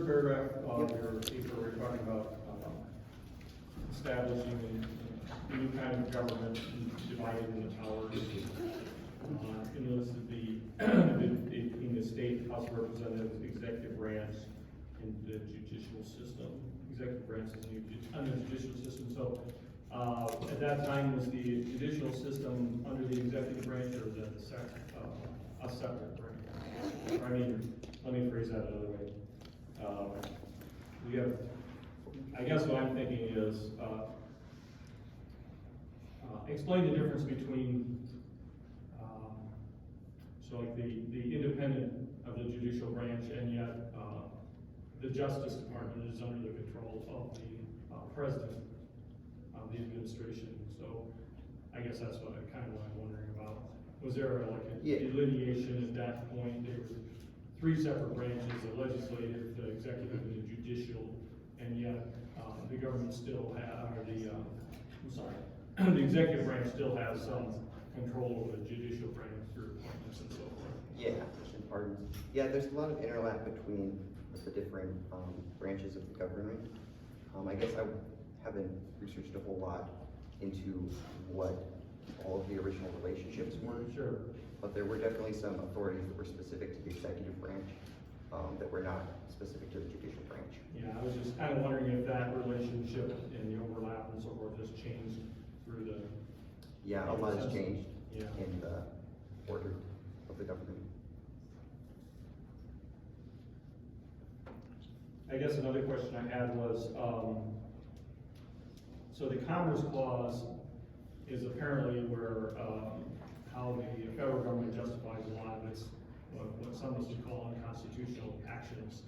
first paragraph of your paper, we're talking about establishing a new kind of government divided into powers. And listed between the state House of Representatives, executive branch, and the judicial system. Executive branch is under the judicial system. So at that time, was the judicial system under the executive branch, or was that a separate branch? I mean, let me phrase that another way. We have, I guess what I'm thinking is, explain the difference between, so like the independent of the judicial branch, and yet the Justice Department is under the control of the President of the administration. So I guess that's what I'm wondering about. Was there like a delineation at that point? There were three separate branches: the legislative, the executive, and the judicial, and yet the government still has, or the executive branch still has some control over the judicial branch through appointments and so forth. Yeah, and pardons. Yeah, there's a lot of interlap between the different branches of the government. I guess I haven't researched a whole lot into what all of the original relationships were. Sure. But there were definitely some authorities that were specific to the executive branch that were not specific to the judicial branch. Yeah, I was just kind of wondering if that relationship and the overlap and so forth has changed through the... Yeah, a lot has changed in the order of the government. I guess another question I had was, so the Commerce Clause is apparently where, how the federal government justifies a lot of its, what some used to call unconstitutional actions.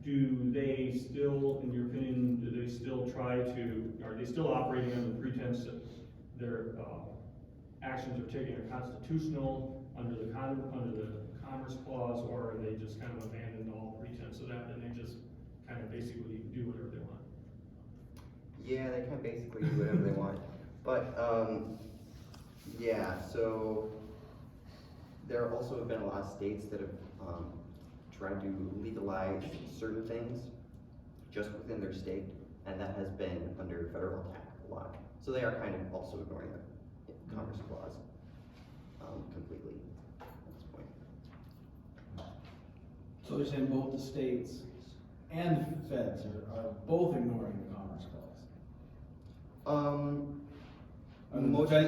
Do they still, in your opinion, do they still try to, are they still operating under the pretense that their actions are taken are constitutional under the Commerce Clause, or are they just kind of abandoned all pretense of that and they just kind of basically do whatever they want? Yeah, they can basically do whatever they want. But, yeah, so there also have been a lot of states that have tried to legalize certain things just within their state, and that has been under federal attack a lot. So they are kind of also ignoring the Commerce Clause completely at this point. So they're saying both the states and the feds are both ignoring the Commerce Clause?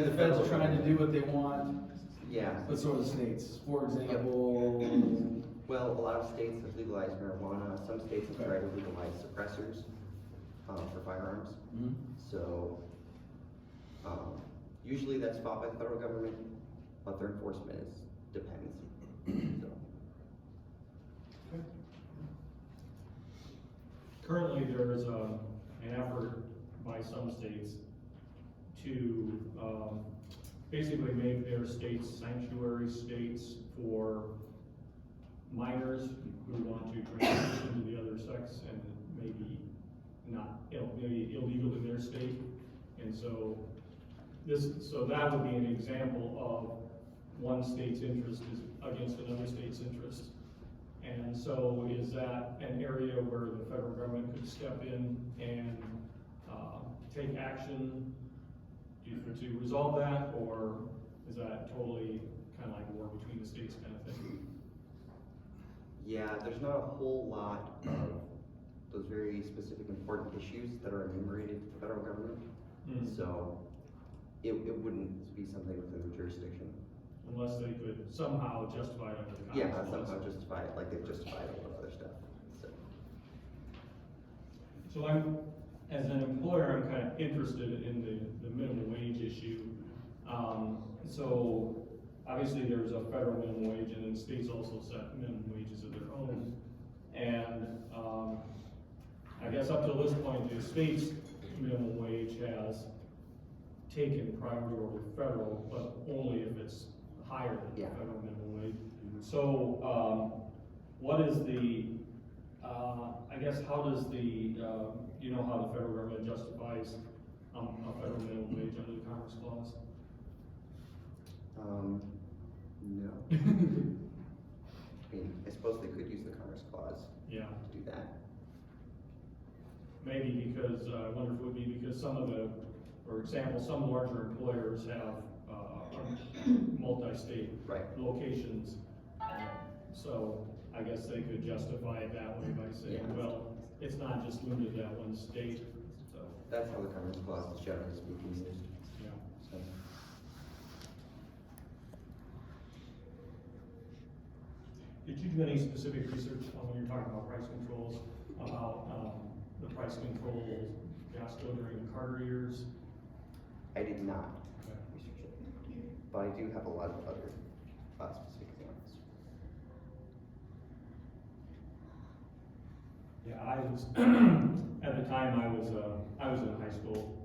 The feds are trying to do what they want. Yeah. But so are the states. For example, well, a lot of states have legalized marijuana. Some states have tried to legalize suppressors for firearms. Mm-hmm. So usually that's fought by the federal government, but their enforcement is depends. So. Okay. Currently, there is an effort by some states to basically make their states sanctuary states for minors who want to transition to the other sex and maybe not, maybe illegal in their state. And so that would be an example of one state's interest is against another state's interest. And so is that an area where the federal government could step in and take action to resolve that, or is that totally kind of like a war between the states kind of thing? Yeah, there's not a whole lot of those very specific important issues that are enumerated to the federal government. Mm-hmm. So it wouldn't be something within the jurisdiction. Unless they could somehow justify it under the Commerce Clause. Somehow justify it like they've justified a lot of other stuff. So I'm, as an employer, I'm kind of interested in the minimum wage issue. So obviously there's a federal minimum wage, and then states also set minimum wages of their own. And I guess up to this point, the state's minimum wage has taken priority over federal, but only if it's higher than the federal minimum wage. So what is the, I guess, how does the, you know how the federal government justifies a federal minimum wage under the Commerce Clause? No. I mean, I suppose they could use the Commerce Clause Yeah, to do that. maybe because, I wonder if it would be because some of the, for example, some larger employers have, multi-state Right. locations. So I guess they could justify it that way by saying, Yeah. well, it's not just limited to that one state, so, That's how the Commerce Clause is generally speaking used. yeah. So, Did you do any specific research on when you're talking about price controls, about, the price control fiasco during the Carter years? I did not Okay. research it, but I do have a lot of other specific examples. Yeah, I was, at the time, I was in high school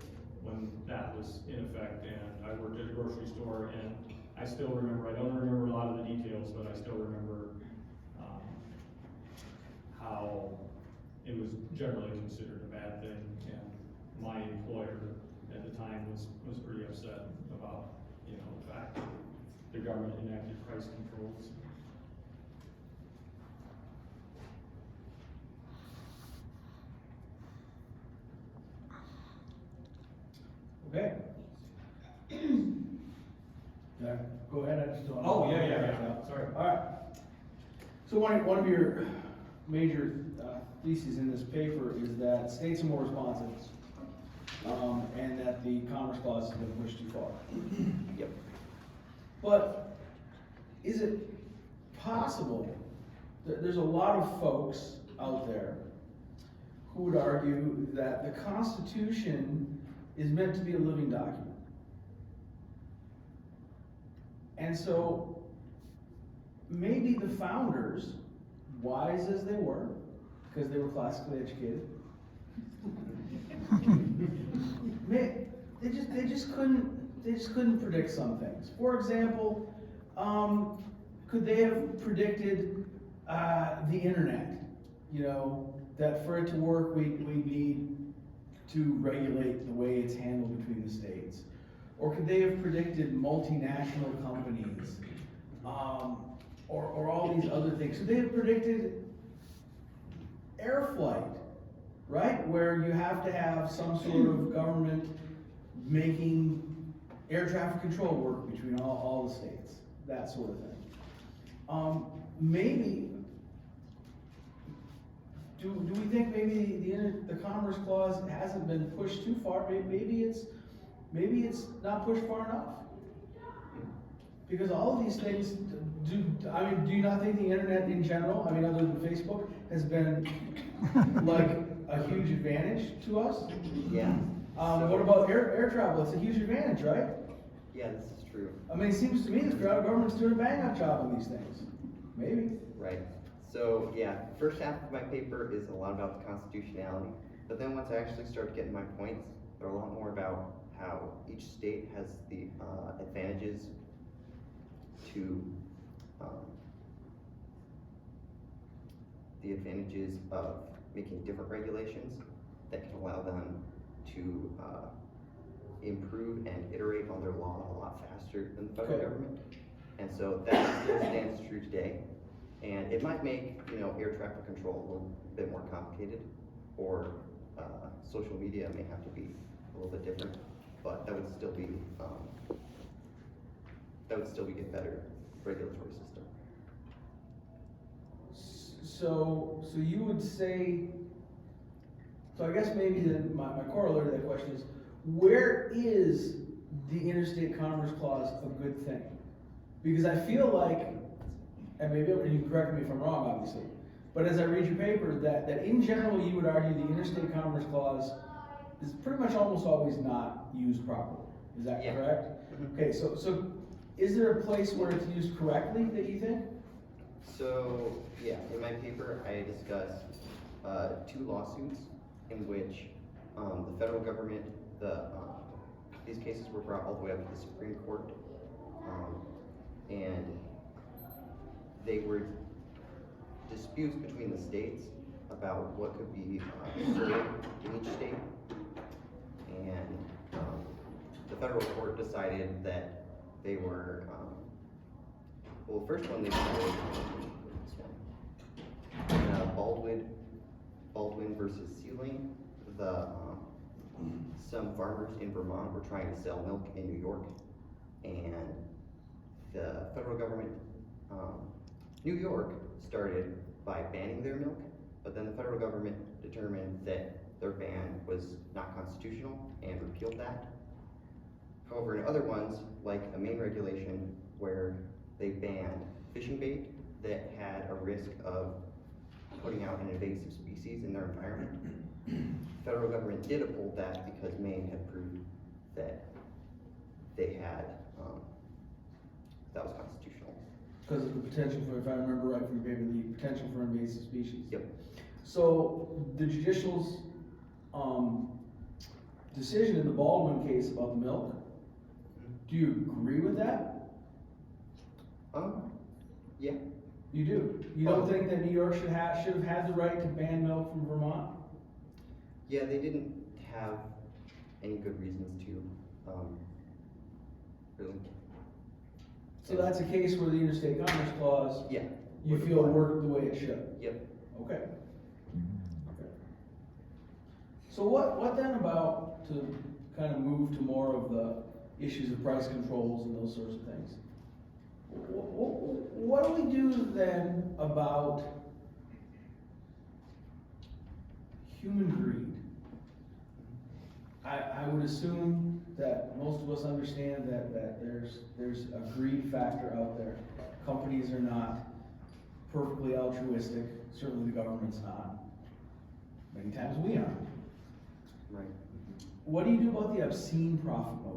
when that was in effect, and I worked at a grocery store, and I still remember, I don't remember a lot of the details, but I still remember, how it was generally considered a bad thing, and my employer at the time was pretty upset about, you know, the fact that the government enacted price controls. Okay. Yeah, go ahead, I just don't. Oh, yeah, sorry. All right. So one of your major theses in this paper is that states are more responsive, and that the Commerce Clause has been pushed too far. Yep. But is it possible, there's a lot of folks out there who would argue that the Constitution is meant to be a living document. And so maybe the founders, wise as they were, because they were classically educated, they just couldn't predict some things. For example, could they have predicted the internet? You know, that for it to work, we need to regulate the way it's handled between the states. Or could they have predicted multinational companies, or all these other things? Could they have predicted air flight, right? Where you have to have some sort of government making air traffic control work between all the states, that sort of thing. Maybe, do we think maybe the Commerce Clause hasn't been pushed too far? Maybe it's not pushed far enough. Because all of these things, do you not think the internet in general, other than Facebook, has been like a huge advantage to us? Yeah. What about air travel? It's a huge advantage, right? Yeah, this is true. It seems to me the federal government's doing a bang-up job on these things. Maybe. Right. So, yeah, first half of my paper is a lot about the constitutionality, but then once I actually start getting my points, they're a lot more about how each state has the advantages of making different regulations that can allow them to improve and iterate on their law a lot faster than the federal government. And so that still stands true today. And it might make, air traffic control a little bit more complicated, or social media may have to be a little bit different, but that would still be a better regulatory system. So you would say, so I guess maybe then my corollary to that question is, where is the Interstate Commerce Clause a good thing? Because I feel like, and maybe you can correct me if I'm wrong, obviously, but as I read your paper, that in general you would argue the Interstate Commerce Clause is pretty much almost always not used properly. Is that correct? Mm-hmm. Okay, so is there a place where it's used correctly that you think? So, yeah, in my paper, I discuss 2 lawsuits in which the federal government, these cases were brought all the way up to the Supreme Court, and they were disputes between the states about what could be served in each state, and the federal court decided that they were, well, the first one they decided, Baldwin versus Sealing, some farmers in Vermont were trying to sell milk in New York, and the federal government, New York started by banning their milk, but then the federal government determined that their ban was not constitutional and repealed that. However, in other ones, like a Maine regulation where they banned fishing bait that had a risk of putting out an invasive species in their environment, federal government did uphold that because Maine had proved that they had, that was constitutional. Because of the potential for, if I remember right from your paper, the potential for invasive species. Yep. So the judicial's decision in the Baldwin case about the milk, do you agree with that? Yeah. You do? You don't think that New York should have had the right to ban milk from Vermont? Yeah, they didn't have any good reasons to, really. So that's a case where the Interstate Commerce Clause, Yeah. you feel worked the way it should? Yep. Okay. Okay. So what then about, to kind of move to more of the issues of price controls and those sorts of things? What do we do then about human greed? I would assume that most of us understand that there's a greed factor out there. Companies are not perfectly altruistic, certainly the government's not. Many times we aren't. Right. What do you do about the obscene profit motive?